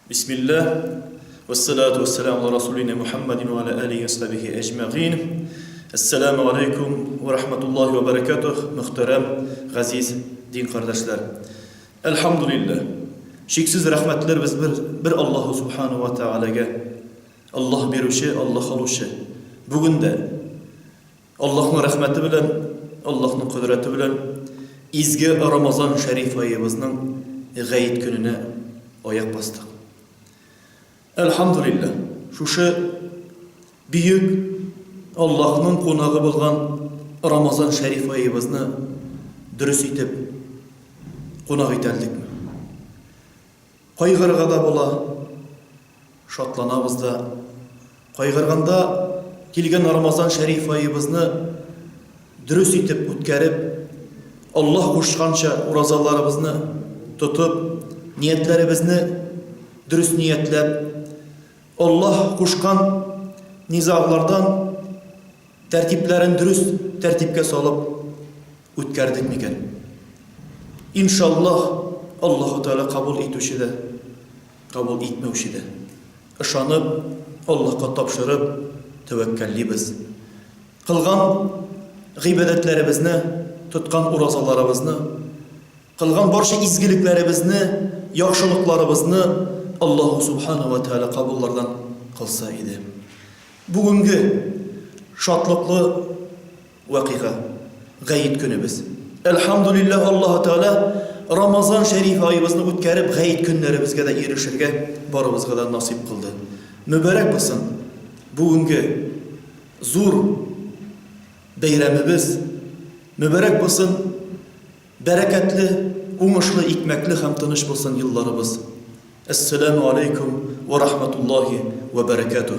Bismillah, vessalatu vesselamu ala Rasulina Muhammedin ve ala alihi ve sahbihi ecma'in. Esselamu aleyküm ve rahmetullahi ve berekatuh. Muhterem, gaziz din kardeşler. Elhamdülillah. Şeksiz rahmetler biz bir Allahu Subhanahu ve Teala'ga Allah beruşi, Allah aluşi. Bugün de Allah'ın rahmeti bilen, Allah'ın kudreti bilen izgi Ramazan şerif ayımızın gayet gününe ayak bastık. Elhamdülillah. Şuşu büyük Allah'ın konağı bulgan Ramazan şerif ayımızını dürüst etip konağı eteldik mi? Kaygırga da bola şatlanabız da, kaygırganda kelgen Ramazan şerif ayımızını dürüst etip ütkərip Allah koşkança urazalarımızını tutup niyetlerimizni dürüst niyetlep Allah koşkan nizamlardan tertiplerin dürüst tertipke salıp ütkərdik miken? İnşallah Allah-u Teala kabul etuşide, kabul etmeuşide. Işanıp, Allah'a tapşırıp, tevekkelli biz. Kılgan gıybedetlerimizni, tutkan urazalarımızını, kılgan barşı izgiliklerimizni, yaxşılıklarımızını Allah Subhanahu ve Teala kabullardan kılsa idi. Bugünkü şatlıklı vakika, gayet günümüz. Elhamdülillah Allah-u Teala Ramazan şerif ayımızını ütkərib gayet günlerimizge de erişirge barımızga da nasip kıldı. Mübarek basın bugünkü zor beyramimiz, mübarek basın bereketli, umışlı, ikmekli hem tanış basın yıllarımız. Esselamu aleyküm ve rahmetullahi ve berekatuhu.